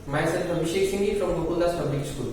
Myself Abhishek Singhi from Gokuldas Public School.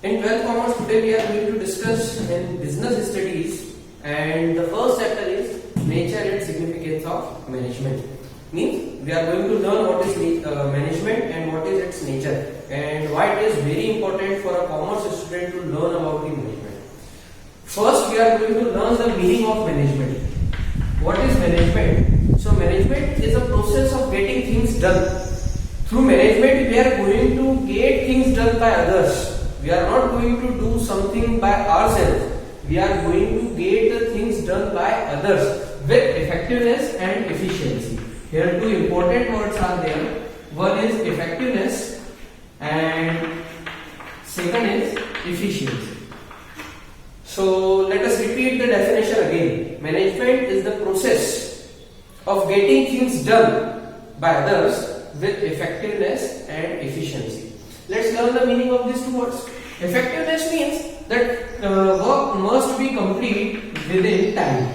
In 12th Commerce today we are going to discuss in business studies, and the first chapter is nature and significance of management. Means we are going to learn what is management and what is its nature and why it is very important for a commerce student to learn about the management. First we are going to learn the meaning of management. What is management? So management is a process of getting things done. Through management we are going to get things done by others. We are not going to do something by ourselves. We are going to get the things done by others with effectiveness and efficiency. Here two important words are there. One is effectiveness and second is efficiency. So let us repeat the definition again. Management is the process of getting things done by others with effectiveness and efficiency. Let's learn the meaning of these two words. Effectiveness means that work must be complete within time.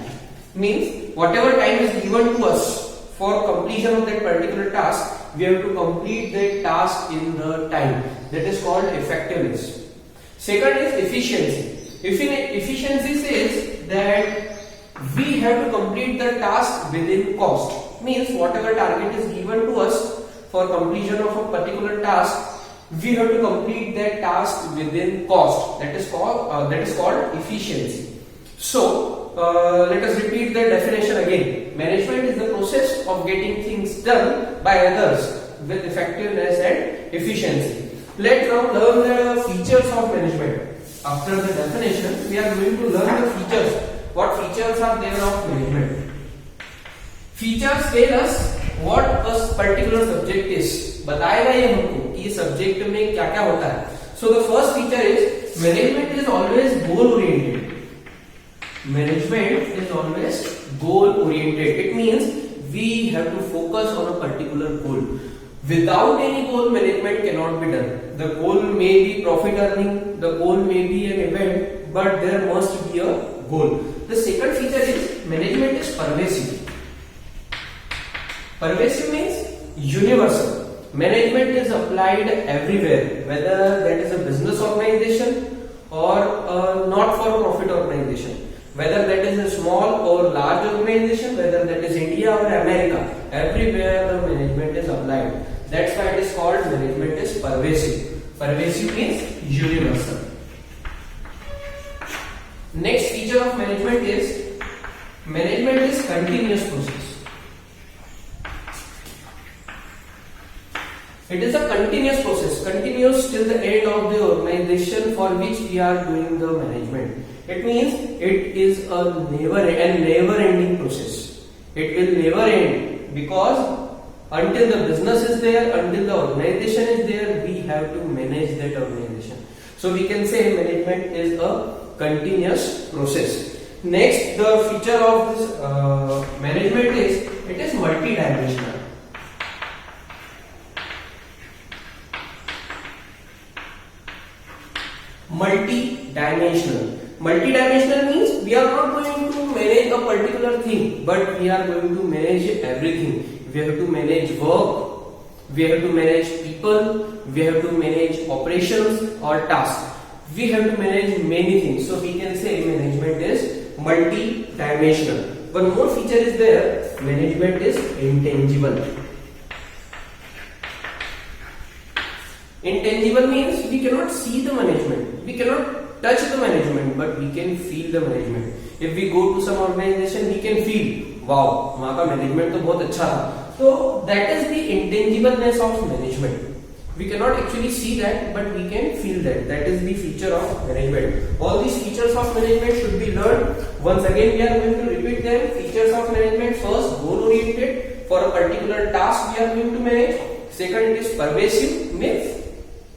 Means whatever time is given to us for completion of that particular task, we have to complete that task in the time. That is called effectiveness. Second is efficiency. Efficiency says that we have to complete the task within cost. Means whatever target is given to us for completion of a particular task, we have to complete that task within cost. That is called efficiency. So let us repeat the definition again. Management is the process of getting things done by others with effectiveness and efficiency. Let's now learn the features of management. After the definition, we are going to learn the features. What features are there of management? Features tell us what a particular subject is. बताएगा ये हमको कि subject में क्या क्या होता है. So the first feature is management is always goal oriented. Management is always goal oriented. It means we have to focus on a particular goal. Without any goal, management cannot be done. The goal may be profit earning, the goal may be an event, but there must be a goal. The second feature is management is pervasive. Pervasive means universal. Management is applied everywhere, whether that is a business organization or a not-for-profit organization, whether that is a small or large organization, whether that is India or America, everywhere the management is applied. That's why it is called management is pervasive. Pervasive means universal. Next feature of management is continuous process. It is a continuous process, continuous till the end of the organization for which we are doing the management. It means it is a never ending process. It will never end because until the business is there, until the organization is there, we have to manage that organization. So we can say management is a continuous process. Next, the feature of this management is it is multidimensional. Multidimensional means we are not going to manage a particular thing, but we are going to manage everything. We have to manage work, we have to manage people, we have to manage operations or tasks. We have to manage many things. So we can say management is multidimensional. One more feature is there. Management is intangible. Intangible means we cannot see the management, we cannot touch the management, but we can feel the management. If we go to some organization, we can feel, wow, वहाँ का management तो बहुत अच्छा था. So that is the intangibleness of management. We cannot actually see that, but we can feel that. That is the feature of management. All these features of management should be learned. Once again, we are going to repeat them. Features of management: first, goal oriented. For a particular task, we are going to manage. Second, it is pervasive, means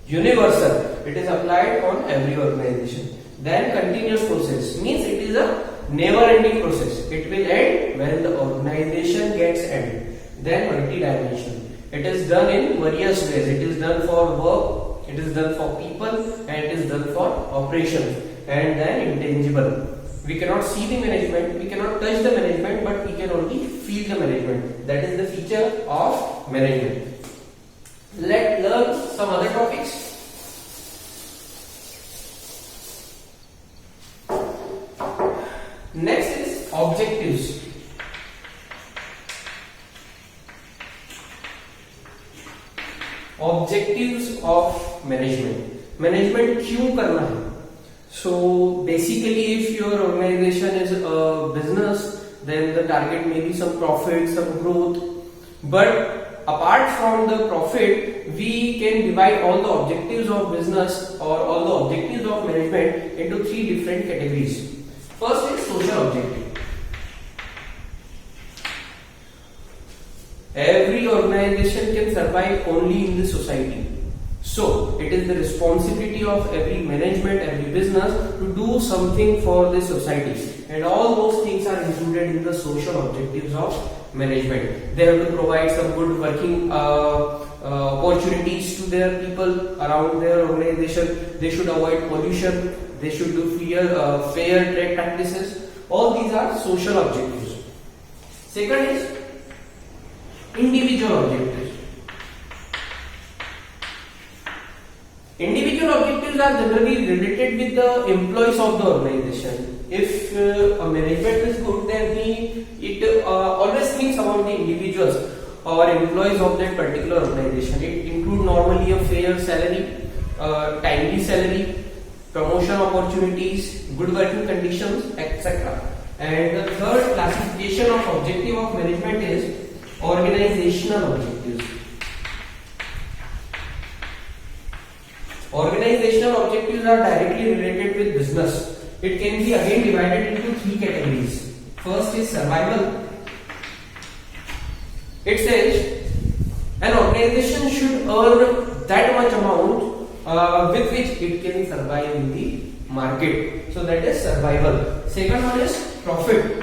universal, it is applied on every organization. Then continuous process means it is a never ending process. It will end when the organization gets ended. Then multidimensional, it is done in various ways. It is done for work, it is done for people, and it is done for operations. And then intangible, we cannot see the management, we cannot touch the management, but we can only feel the management. That is the feature of management. Let's learn learn some other topics. Next is objectives. Objectives of management. Management क्यों करना है? So basically, if your organization is a business, then the target may be some profit, some growth. But apart from the profit, we can divide all the objectives of business or all the objectives of management into three different categories. First is social objective. Every organization can survive only in the society. So it is the responsibility of every management, every business to do something for the society. And all those things are included in the social objectives of management. They have to provide some good working opportunities to their people around their organization. They should avoid pollution. They should do fair trade practices. All these are social objectives. Second is individual objectives. Individual objectives are generally related with the employees of the organization. If a management is good, then it always thinks about the individuals or employees of that particular organization. It includes normally a fair salary, timely salary, promotion opportunities, good working conditions, etc. And the third classification of objective of management is organizational objectives. Organizational objectives are directly related with business. It can be again divided into three categories. First is survival. It says an organization should earn that much amount with which it can survive in the market. So that is survival. Second one is profit.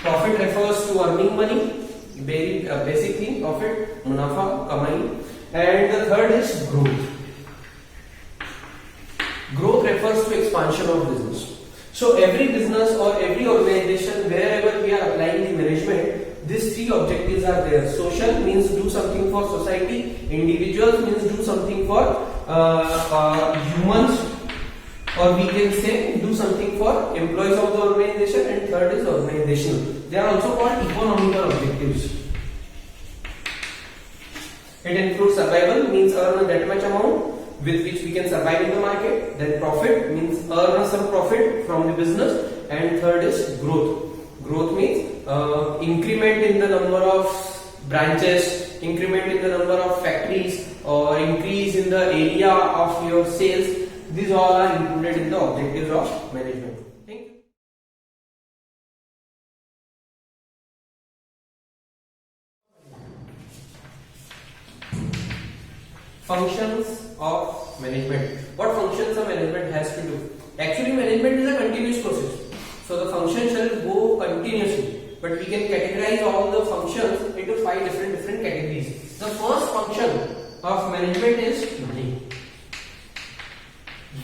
Profit refers to earning money. Very basic thing, profit, munafa, kamai. And the third is growth. Growth refers to expansion of business. So every business or every organization, wherever we are applying the management, these three objectives are there. Social means do something for society. Individuals means do something for humans, or we can say do something for employees of the organization. And third is organizational. They are also called economical objectives. It includes survival, means earn that much amount with which we can survive in the market. Then profit means earn some profit from the business. And third is growth. Growth means increment in the number of branches, increment in the number of factories, or increase in the area of your sales. These all are included in the objectives of management. Thank you. Functions of management. What functions a management has to do? Actually, management is a continuous process. So the function shall go continuously. But we can categorize all the functions into five different categories. The first function of management is planning.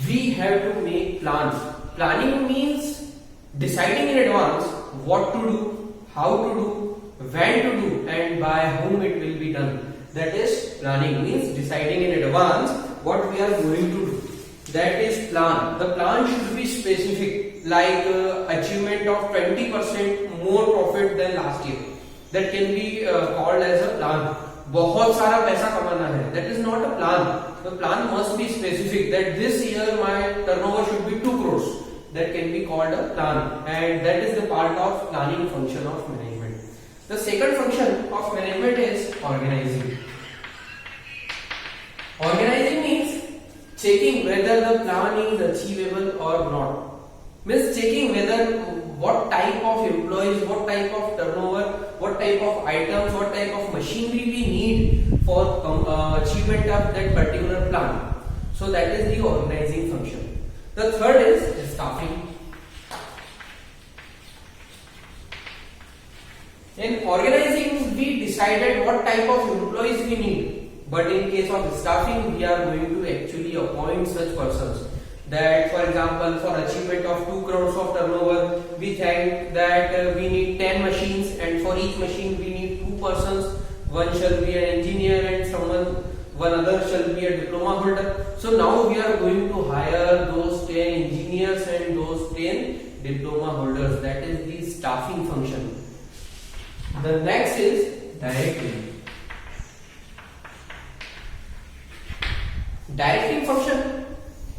We have to make plans. Planning means deciding in advance what to do, how to do, when to do, and by whom it will be done. That is planning, means deciding in advance what we are going to do. That is plan. The plan should be specific, like achievement of 20% more profit than last year. That can be called as a plan. बहुत सारा पैसा कमाना है. That is not a plan. The plan must be specific. That this year my turnover should be 2 crores. That can be called a plan, and that is the part of planning function of management. The second function of management is organizing. Organizing means checking whether the plan is achievable or not. Means checking whether what type of employees, what type of turnover, what type of items, what type of machinery we need for achievement of that particular plan. So that is the organizing function. The third is staffing. In organizing, we decided what type of employees we need. But in case of staffing, we are going to actually appoint such persons. That, for example, for achievement of 2 crores of turnover, we think that we need 10 machines, and for each machine we need 2 persons. One shall be an engineer and someone one other shall be a diploma holder. So now we are going to hire those 10 engineers and those 10 diploma holders. That is the staffing function. The next is directing. Directing function,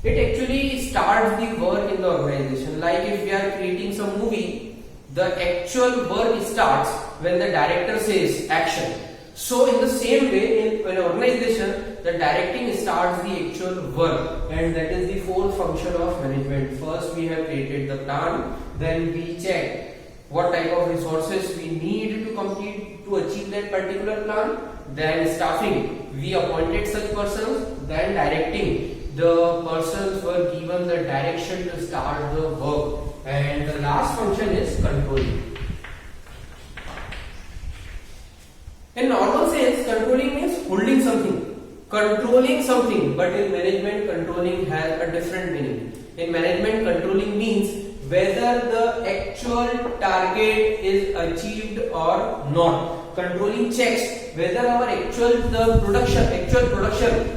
it actually starts the work in the organization. Like if we are creating some movie, the actual work starts when the director says action. So in the same way, in an organization, the directing starts the actual work, and that is the fourth function of management. First we have created the plan, then we check what type of resources we need to achieve that particular plan, then staffing, we appointed such persons, then directing, the persons were given the direction to start the work, and the last function is controlling. In normal sense, controlling means holding something, controlling something, but in management, controlling has a different meaning. In management, controlling means whether the actual target is achieved or not. Controlling checks whether our actual production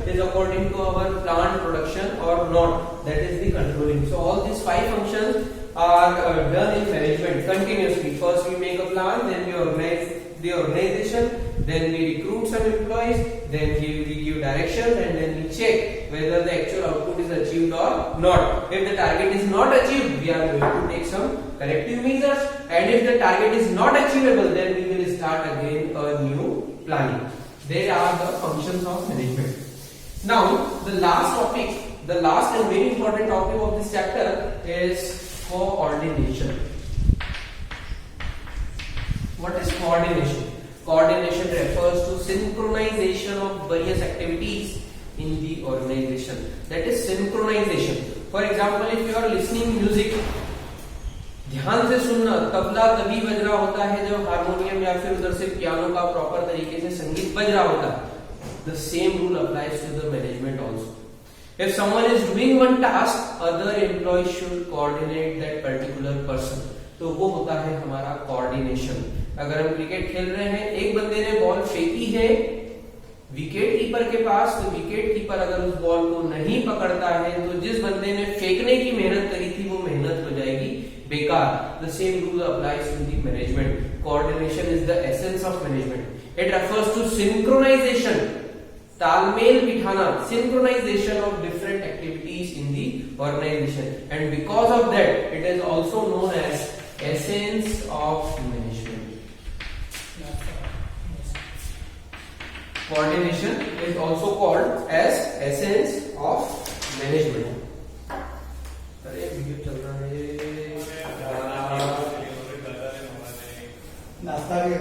is according to our planned production or not. That is the controlling. So all these 5 functions are done in management continuously. First we make a plan, then we organize the organization, then we recruit some employees, then we give directions, and then we check whether the actual output is achieved or not. If the target is not achieved, we are going to take some corrective measures, and if the target is not achievable, then we will start again a new planning. They are the functions of management. Now the last topic, the last and very important topic of this chapter is coordination. What is coordination? Coordination refers to synchronization of various activities in the organization. That is synchronization. For example, if you are listening music, ध्यान से सुनना, तबला तभी बज रहा होता है जब harmonium या फिर उधर से पियानो का प्रॉपर तरीके से संगीत बज रहा होता है. The same rule applies to the management also. If someone is doing one task, other employees should coordinate that particular person. तो वो होता है हमारा कोऑर्डिनेशन. अगर हम क्रिकेट खेल रहे हैं, एक बंदे ने बॉल फेंकी है विकेट कीपर के पास, तो विकेट कीपर अगर उस बॉल को नहीं पकड़ता है तो जिस बंदे ने फेंकने की मेहनत करी थी वो मेहनत हो जाएगी बेकार. The same rule applies to the management. Coordination is the essence of management. It refers to synchronization, तालमेल बिठाना, synchronization of different activities in the organization, and because of that it is also known as essence of management. Coordination is also called as essence of management. अरे video चल रहा है, नाश्ता भी